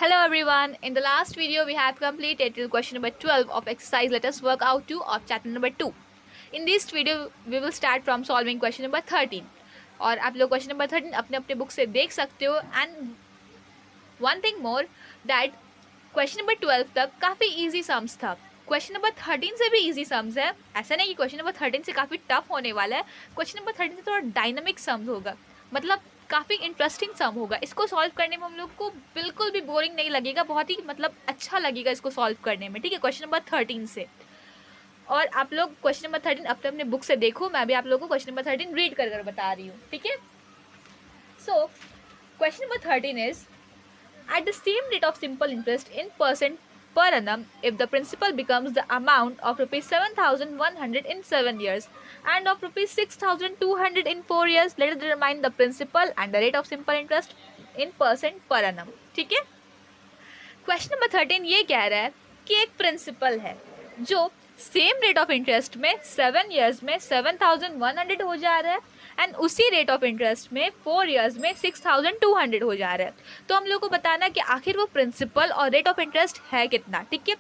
Hello everyone. In the last video we have completed till question number 12 of exercise let us work out 2 of chapter number 2. In this video we will start from solving question number 13. और आप लोग question number 13 अपने अपने book से देख सकते हो and one thing more that question number 12 तक काफ़ी easy sums था. क्वेश्चन नंबर 13 से भी इजी सम्स है. ऐसा नहीं कि क्वेश्चन नंबर 13 से काफ़ी टफ होने वाला है. क्वेश्चन नंबर 13 से थोड़ा डायनामिक सम्स होगा, मतलब काफ़ी इंटरेस्टिंग सम होगा. इसको सॉल्व करने में हम लोग को बिल्कुल भी बोरिंग नहीं लगेगा, बहुत ही मतलब अच्छा लगेगा इसको सॉल्व करने में. ठीक है, क्वेश्चन नंबर 13 से. और आप लोग क्वेश्चन नंबर 13 अपने अपने बुक से देखो, मैं भी आप लोगों को क्वेश्चन नंबर 13 रीड कर कर बता रही हूँ. ठीक है, so question number 13 is at the same rate of simple interest in percent per annum if the principal becomes the amount of rupees 7,100 in 7 years and of rupees 6,200 in 4 years, let us determine the principal and the rate of simple interest in percent per annum. ठीक है, question number 13 ये कह रहा है कि एक principal है जो सेम रेट ऑफ इंटरेस्ट में 7 ईयर्स में 7,100 हो जा रहा है एंड उसी रेट ऑफ इंटरेस्ट में 4 ईयर्स में 6,200 हो जा रहा है. तो हम लोग को बताना कि आखिर वो प्रिंसिपल और रेट ऑफ इंटरेस्ट है कितना. ठीक है,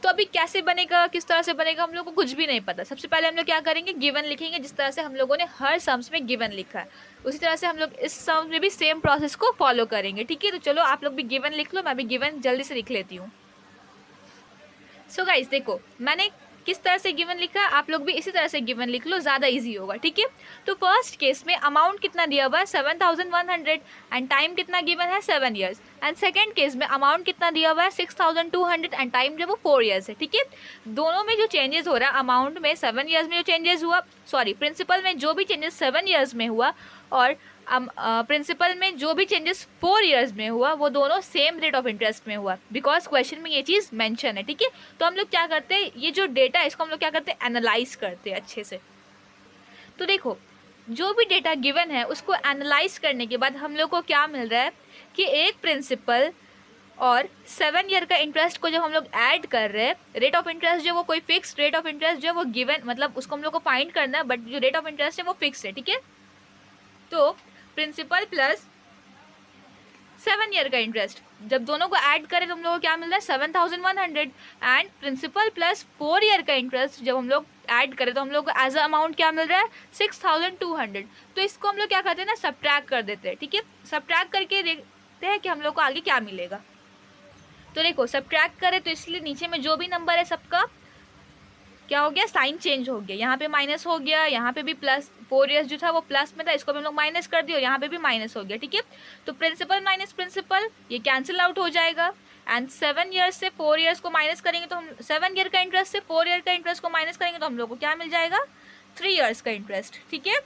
तो अभी कैसे बनेगा, किस तरह से बनेगा, हम लोग को कुछ भी नहीं पता. सबसे पहले हम लोग क्या करेंगे, गिवन लिखेंगे. जिस तरह से हम लोगों ने हर सम्स में गिवन लिखा है उसी तरह से हम लोग इस सम्स में भी सेम प्रोसेस को फॉलो करेंगे. ठीक है, तो चलो आप लोग भी गिवन लिख लो, मैं भी गिवन जल्दी से लिख लेती हूँ. सो गाइस देखो, मैंने किस तरह से गिवन लिखा है, आप लोग भी इसी तरह से गिवन लिख लो, ज़्यादा इजी होगा. ठीक है, तो फर्स्ट केस में अमाउंट कितना दिया हुआ है 7,100 एंड टाइम कितना गिवन है 7 ईयर्स. एंड सेकेंड केस में अमाउंट कितना दिया हुआ है 6,200 एंड टाइम जो वो 4 ईयर्स है. ठीक है, दोनों में जो चेंजेस हो रहा है, अमाउंट में 7 ईयर्स में जो चेंजेस हुआ, सॉरी प्रिंसिपल में जो भी चेंजेस 7 ईयर्स में हुआ और प्रिंसिपल में जो भी चेंजेस 4 ईयर्स में हुआ, वो दोनों सेम रेट ऑफ इंटरेस्ट में हुआ, बिकॉज क्वेश्चन में ये चीज़ मेंशन है. ठीक है, तो हम लोग क्या करते हैं, ये जो डेटा है इसको हम लोग क्या करते हैं, एनालाइज करते हैं अच्छे से. तो देखो, जो भी डेटा गिवन है उसको एनालाइज करने के बाद हम लोग को क्या मिल रहा है कि एक प्रिंसिपल और 7 ईयर का इंटरेस्ट को जब हम लोग ऐड कर रहे हैं, रेट ऑफ इंटरेस्ट जो वो कोई फिक्स रेट ऑफ इंटरेस्ट जो वो गिवन, मतलब उसको हम लोग को फाइंड करना है, बट जो रेट ऑफ इंटरेस्ट है वो फिक्स है. ठीक है, तो प्रिंसिपल प्लस 7 ईयर का इंटरेस्ट जब दोनों को ऐड करें तो हम लोग को क्या मिल रहा है 7,100 एंड प्रिंसिपल प्लस 4 ईयर का इंटरेस्ट जब हम लोग ऐड करें तो हम लोग को एज अ अमाउंट क्या मिल रहा है 6,200. तो इसको हम लोग क्या करते हैं ना, सब्ट्रैक्ट कर देते हैं. ठीक है, सब्ट्रैक्ट करके देखते हैं कि हम लोग को आगे क्या मिलेगा. तो देखो, सब्ट्रैक्ट करें तो इसलिए नीचे में जो भी नंबर है सबका क्या हो गया, साइन चेंज हो गया. यहाँ पे माइनस हो गया, यहाँ पे भी प्लस, 4 ईयर्स जो था वो प्लस में था, इसको भी हम लोग माइनस कर दिए और यहाँ पे भी माइनस हो गया. ठीक है, तो प्रिंसिपल माइनस प्रिंसिपल ये कैंसिल आउट हो जाएगा एंड 7 ईयर्स से 4 ईयर्स को माइनस करेंगे तो हम 7 ईयर का इंटरेस्ट से 4 ईयर का इंटरेस्ट को माइनस करेंगे तो हम लोग को क्या मिल जाएगा 3 ईयर्स का इंटरेस्ट. ठीक है,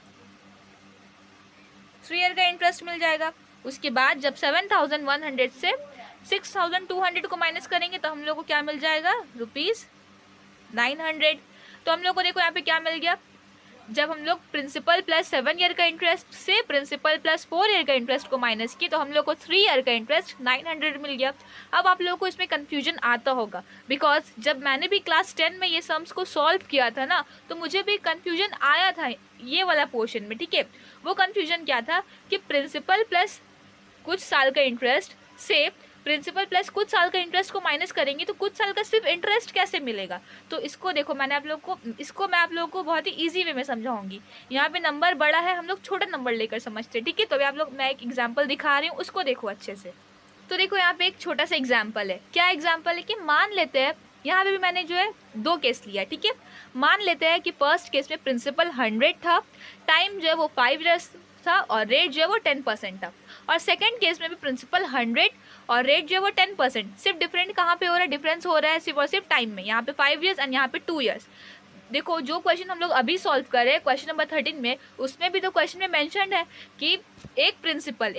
3 ईयर का इंटरेस्ट मिल जाएगा. उसके बाद जब 7,100 से 6,200 को माइनस करेंगे तो हम लोग को क्या मिल जाएगा ₹900. तो हम लोग को देखो यहाँ पे क्या मिल गया, जब हम लोग प्रिंसिपल प्लस 7 ईयर का इंटरेस्ट से प्रिंसिपल प्लस 4 ईयर का इंटरेस्ट को माइनस किए तो हम लोग को 3 ईयर का इंटरेस्ट 900 मिल गया. अब आप लोगों को इसमें कंफ्यूजन आता होगा, बिकॉज जब मैंने भी क्लास 10 में ये सम्स को सॉल्व किया था ना, तो मुझे भी कंफ्यूजन आया था ये वाला पोर्शन में. ठीक है, वो कंफ्यूजन क्या था कि प्रिंसिपल प्लस कुछ साल का इंटरेस्ट से प्रिंसिपल प्लस कुछ साल का इंटरेस्ट को माइनस करेंगे तो कुछ साल का सिर्फ इंटरेस्ट कैसे मिलेगा. तो इसको देखो, मैं आप लोगों को बहुत ही इजी वे में समझाऊंगी. यहाँ पे नंबर बड़ा है, हम लोग छोटा नंबर लेकर समझते हैं. ठीक है, तो अभी आप लोग, मैं एक एग्जांपल दिखा रही हूँ, उसको देखो अच्छे से. तो देखो यहाँ पे एक छोटा सा एग्जाम्पल है. क्या एग्जाम्पल है कि मान लेते हैं, यहाँ पे भी मैंने जो है 2 केस लिया. ठीक है, मान लेते हैं कि फर्स्ट केस में प्रिंसिपल 100 था, टाइम जो है वो 5 ईयर्स था और रेट जो है वो 10% था. और सेकंड केस में भी प्रिंसिपल 100 और रेट जो है वो 10%. सिर्फ डिफरेंट कहाँ पे हो रहा है, डिफरेंस हो रहा है सिर्फ और सिर्फ टाइम में. यहाँ पे 5 ईयर्स एंड यहाँ पे 2 ईयर्स. देखो, जो क्वेश्चन हम लोग अभी सॉल्व कर रहे हैं क्वेश्चन नंबर 13 में, उसमें भी तो क्वेश्चन में मेंशन्ड है कि एक प्रिंसिपल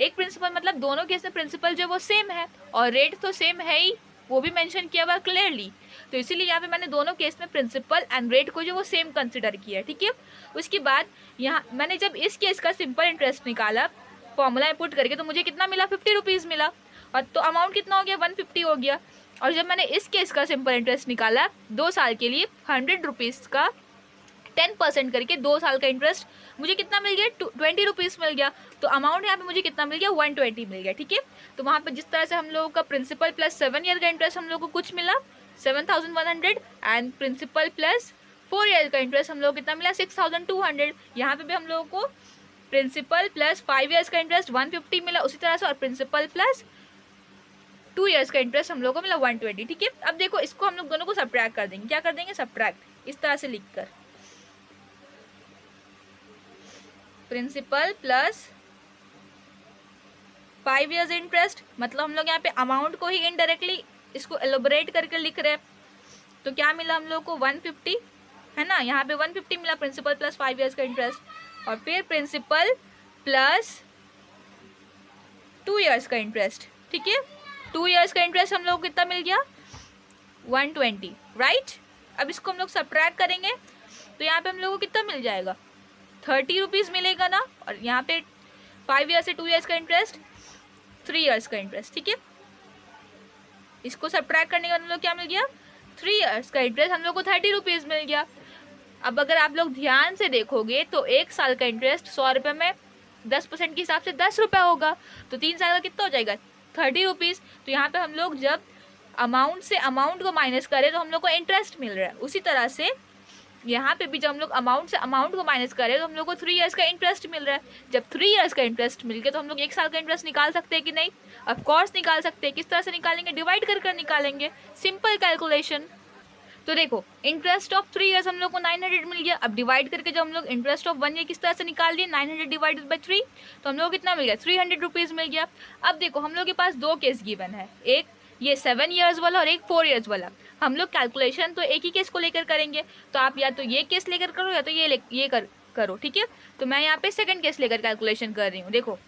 मतलब दोनों केस में प्रिंसिपल जो है वो सेम है और रेट तो सेम है ही, वो भी मेंशन किया हुआ क्लियरली. तो इसीलिए यहाँ पे मैंने दोनों केस में प्रिंसिपल एंड रेट को जो वो सेम कंसिडर किया है. ठीक है, उसके बाद यहाँ मैंने जब इस केस का सिंपल इंटरेस्ट निकाला फॉर्मूला में पुट करके तो मुझे कितना मिला 50 रुपीज़ मिला, और तो अमाउंट कितना हो गया 150 हो गया. और जब मैंने इस केस का सिंपल इंटरेस्ट निकाला 2 साल के लिए 100 रुपीज़ का 10% करके 2 साल का इंटरेस्ट मुझे कितना मिल गया, 20 रुपीज़ मिल गया। तो अमाउंट यहाँ पे मुझे कितना मिल गया, 120 मिल गया। ठीक है, तो वहाँ पे जिस तरह से हम लोगों का प्रिंसिपल प्लस 7 ईयर का इंटरेस्ट हम लोग को कुछ मिला 7100 एंड प्रिंसिपल प्लस 4 ईयर का इंटरेस्ट हम लोग को कितना मिला 6200। यहाँ पे भी हम लोगों को प्रिंसिपल प्लस 5 ईयर्स का इंटरेस्ट 150 मिला उसी तरह से, और प्रिंसिपल प्लस 2 ईयर्स का इंटरेस्ट हम लोग को मिला 120। ठीक है, अब देखो इसको हम लोग दोनों को सब्ट्रैक्ट कर देंगे। क्या कर देंगे, सब्ट्रैक्ट, इस तरह से लिखकर प्रिंसिपल प्लस 5 ईयर्स इंटरेस्ट, मतलब हम लोग यहाँ पे अमाउंट को ही इनडायरेक्टली इसको एलोबरेट करके लिख रहे हैं। तो क्या मिला हम लोग को 150 है ना, यहाँ पे 150 मिला प्रिंसिपल प्लस 5 ईयर्स का इंटरेस्ट, और फिर प्रिंसिपल प्लस 2 ईयर्स का इंटरेस्ट। ठीक है, 2 ईयर्स का इंटरेस्ट हम लोग को कितना मिल गया 120, राइट। अब इसको हम लोग सब्ट्रैक्ट करेंगे तो यहाँ पे हम लोग को कितना मिल जाएगा 30 रुपीज़ मिलेगा ना, और यहाँ पे 5 ईयर्स से 2 ईयर्स का इंटरेस्ट 3 ईयर्स का इंटरेस्ट। ठीक है, इसको सब्ट्रैक्ट करने के बाद हम लोग क्या मिल गया 3 ईयर्स का इंटरेस्ट हम लोग को 30 रुपीज़ मिल गया। अब अगर आप लोग ध्यान से देखोगे तो 1 साल का इंटरेस्ट 100 रुपये में 10% के हिसाब से 10 रुपये होगा, तो 3 साल का कितना हो जाएगा 30 रुपीज़। तो यहाँ पे हम लोग जब अमाउंट से अमाउंट को माइनस करें तो हम लोग को इंटरेस्ट मिल रहा है, उसी तरह से यहाँ पे भी जब हम लोग अमाउंट से अमाउंट को माइनस करें तो हम लोग को 3 ईयर्स का इंटरेस्ट मिल रहा है। जब 3 ईयर्स का इंटरेस्ट मिल गया तो हम लोग 1 साल का इंटरेस्ट निकाल सकते हैं कि नहीं, ऑफ कोर्स निकाल सकते हैं। किस तरह से निकालेंगे, डिवाइड कर कर निकालेंगे, सिंपल कैलकुलेशन। तो देखो इंटरेस्ट ऑफ 3 ईयर्स हम लोग को 900 मिल गया। अब डिवाइड करके जब हम लोग इंटरेस्ट ऑफ 1 ईयर किस तरह से निकाल दिए 900 डिवाइडेड बाई 3, तो हम लोग को कितना मिल गया 300 रुपीज़ मिल गया। अब देखो हम लोग के पास 2 केस गिवन है, एक ये 7 ईयर्स वाला और एक 4 ईयर्स वाला। हम लोग कैलकुलेशन तो एक ही केस को लेकर करेंगे, तो आप या तो ये केस लेकर करो या तो ये करो। ठीक है, तो मैं यहाँ पे सेकंड केस लेकर कैलकुलेशन कर रही हूँ। देखो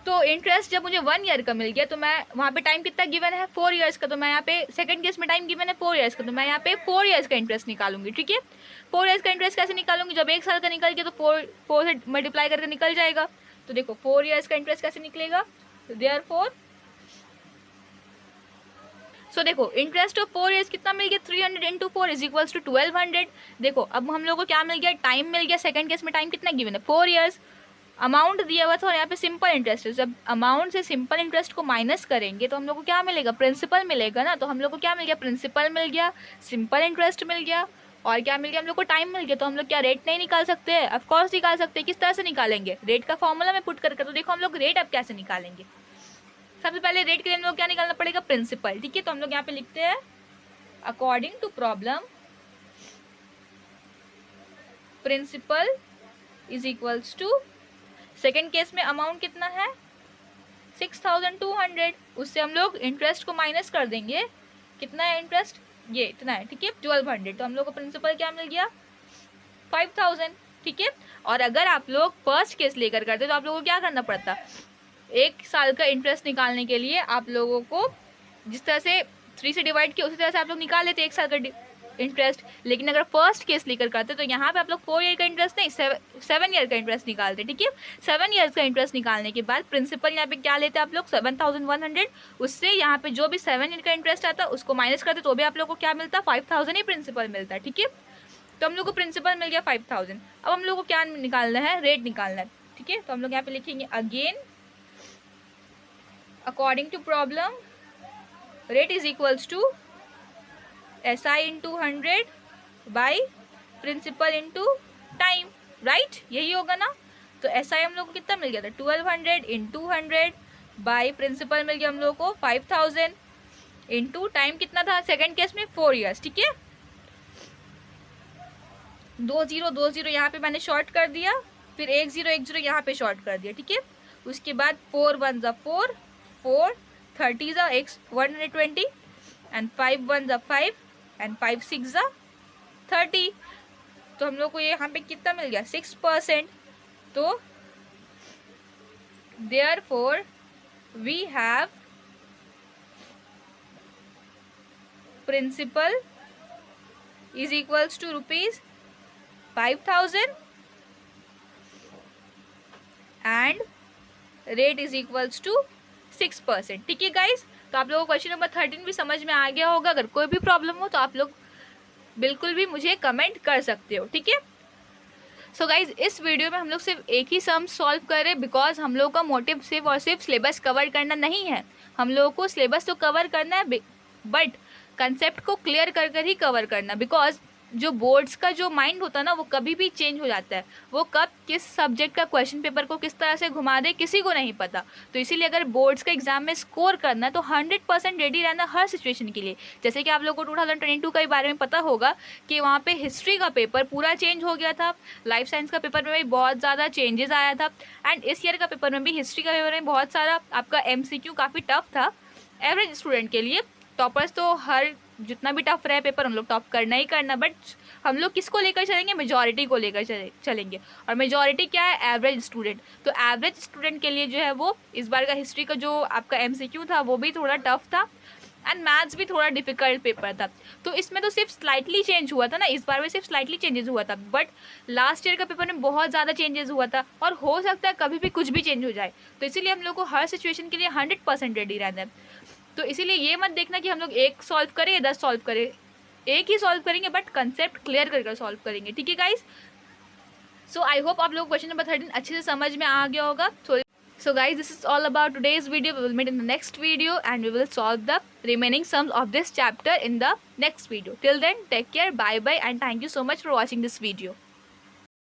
तो इंटरेस्ट जब मुझे 1 ईयर का मिल गया तो मैं वहाँ पे टाइम कितना गिवन है 4 ईयर्स का, तो मैं यहाँ पे सेकंड केस में टाइम गिवन है 4 ईयर्स का, तो मैं यहाँ पे 4 ईयर्स का इंटरेस्ट निकालूंगी। ठीक है, 4 ईयर्स का इंटरेस्ट कैसे निकालूंगी, जब 1 साल का निकल गया तो 4 से मल्टीप्लाई करके निकल जाएगा। तो देखो 4 ईयर्स का इंटरेस्ट कैसे निकलेगा, देयरफॉर सो देखो इंटरेस्ट ऑफ 4 ईयर्स कितना मिल गया 300 इंटू 4 इज इक्वल्स टू 1200। देखो अब हम लोग को क्या मिल गया, टाइम मिल गया। सेकंड केस में टाइम कितना गिवन है 4 ईयर्स, अमाउंट दिया हुआ था और यहाँ पे सिंपल इंटरेस्ट है। जब अमाउंट से सिंपल इंटरेस्ट को माइनस करेंगे तो हम लोग को क्या मिलेगा, प्रिंसिपल मिलेगा ना। तो हम लोग को क्या मिल गया, प्रिंसिपल मिल गया, सिंपल इंटरेस्ट मिल गया, और क्या मिल गया हम लोग को, टाइम मिल गया। तो हम लोग क्या रेट नहीं निकाल सकते हैं, ऑफ कोर्स निकाल सकते हैं। किस तरह से निकालेंगे, रेट का फॉर्मूला में पुट करके। तो देखो हम लोग रेट अब कैसे निकालेंगे, सबसे पहले रेट के लिए हम लोग क्या निकालना पड़ेगा, प्रिंसिपल। ठीक है, तो हम लोग यहाँ पे लिखते हैं according to problem principal is equals to, second case में अमाउंट कितना है 6200, उससे हम लोग इंटरेस्ट को माइनस कर देंगे। कितना है इंटरेस्ट, ये इतना है। ठीक है, 1200, तो हम लोग को प्रिंसिपल क्या मिल गया 5000। ठीक है, और अगर आप लोग फर्स्ट केस लेकर करते तो आप लोगों को क्या करना पड़ता, 1 साल का इंटरेस्ट निकालने के लिए आप लोगों को जिस तरह से 3 से डिवाइड किया उसी तरह से आप लोग निकाल लेते 1 साल का इंटरेस्ट। लेकिन अगर फर्स्ट केस लेकर करते तो यहाँ पे आप लोग 4 ईयर का इंटरेस्ट नहीं 7 ईयर का इंटरेस्ट निकालते। ठीक है, 7 ईयर्स का इंटरेस्ट निकालने के बाद प्रिंसिपल यहाँ पे क्या लेते हैं आप लोग 7100, उससे यहाँ पे जो भी 7 ईयर का इंटरेस्ट आता उसको माइनस करते तो भी आप लोग को क्या मिलता 5000 ही प्रिंसिपल मिलता है। ठीक है, तो हम लोग को प्रिंसिपल मिल गया 5000। अब हम लोग को क्या निकालना है, रेट निकालना है। ठीक है, तो हम लोग यहाँ पे लिखेंगे again according to problem rate is equals to SI into 100 by principal into time, right, यही होगा ना। तो SI हम लोग को कितना मिल गया था 1200 इंटू 100 बाई प्रिंसिपल मिल गया हम लोग को 5000 इंटू टाइम कितना था सेकंड केस में 4 ईयर्स। ठीक है, 20 यहाँ पे मैंने शॉर्ट कर दिया, फिर 10 यहाँ पे शॉर्ट कर दिया। ठीक है, उसके बाद 4 1 ज़ा 4 4 30 ज़ा 120 एंड 5 1 ज़ा 5 एंड 5 6 ज़ा 30। तो हम लोग को ये यहाँ पे कितना मिल गया 6%। तो therefore we have principal is equals to ₹5000 and rate is equals to 6%। ठीक है गाइज, तो आप लोगों को क्वेश्चन नंबर 13 भी समझ में आ गया होगा। अगर कोई भी प्रॉब्लम हो तो आप लोग बिल्कुल भी मुझे कमेंट कर सकते हो, ठीक है। सो गाइज, इस वीडियो में हम लोग सिर्फ एक ही सम सॉल्व कर रहे हैं, बिकॉज हम लोग का मोटिव सिर्फ और सिर्फ सिलेबस कवर करना नहीं है। हम लोगों को सिलेबस तो कवर करना है, बट कंसेप्ट को क्लियर कर कर ही कवर करना, बिकॉज जो बोर्ड्स का जो माइंड होता है ना, वो कभी भी चेंज हो जाता है। वो कब किस सब्जेक्ट का क्वेश्चन पेपर को किस तरह से घुमा दे किसी को नहीं पता। तो इसीलिए अगर बोर्ड्स का एग्जाम में स्कोर करना है तो 100% रेडी रहना हर सिचुएशन के लिए। जैसे कि आप लोगों को 2022 का बारे में पता होगा कि वहाँ पे हिस्ट्री का पेपर पूरा चेंज हो गया था, लाइफ साइंस का पेपर में भी बहुत ज़्यादा चेंजेस आया था, एंड इस ईयर का पेपर में भी हिस्ट्री का पेपर में बहुत सारा आपका MCQ काफ़ी टफ था एवरेज स्टूडेंट के लिए। टॉपर्स तो हर जितना भी टफ रहे पेपर हम लोग टॉप करना ही करना, बट हम लोग किसको लेकर चलेंगे, मेजॉरिटी को लेकर चलेंगे। और मेजॉरिटी क्या है, एवरेज स्टूडेंट। तो एवरेज स्टूडेंट के लिए जो है वो इस बार का हिस्ट्री का जो आपका MCQ था वो भी थोड़ा टफ था, एंड मैथ्स भी थोड़ा डिफिकल्ट पेपर था। तो इसमें तो सिर्फ स्लाइटली चेंज हुआ था ना, इस बार में सिर्फ स्लाइटली चेंजेस हुआ था, बट लास्ट ईयर का पेपर में बहुत ज़्यादा चेंजेस हुआ था, और हो सकता है कभी भी कुछ भी चेंज हो जाए। तो इसीलिए हम लोग को हर सिचुएशन के लिए 100% रेडी रहना है। तो इसीलिए ये मत देखना कि हम लोग एक सॉल्व करें या 10 सॉल्व करें, एक ही सॉल्व करेंगे, बट कंसेप्ट क्लियर कर सॉल्व करेंगे, ठीक है गाइस। सो आई होप आप लोग क्वेश्चन नंबर 13 अच्छे से समझ में आ गया होगा। So guys, this is all about today's video. We will meet in the next video and we will solve the remaining sums of this chapter in the next video. Till then, take care, bye bye, and thank you so much for watching this video.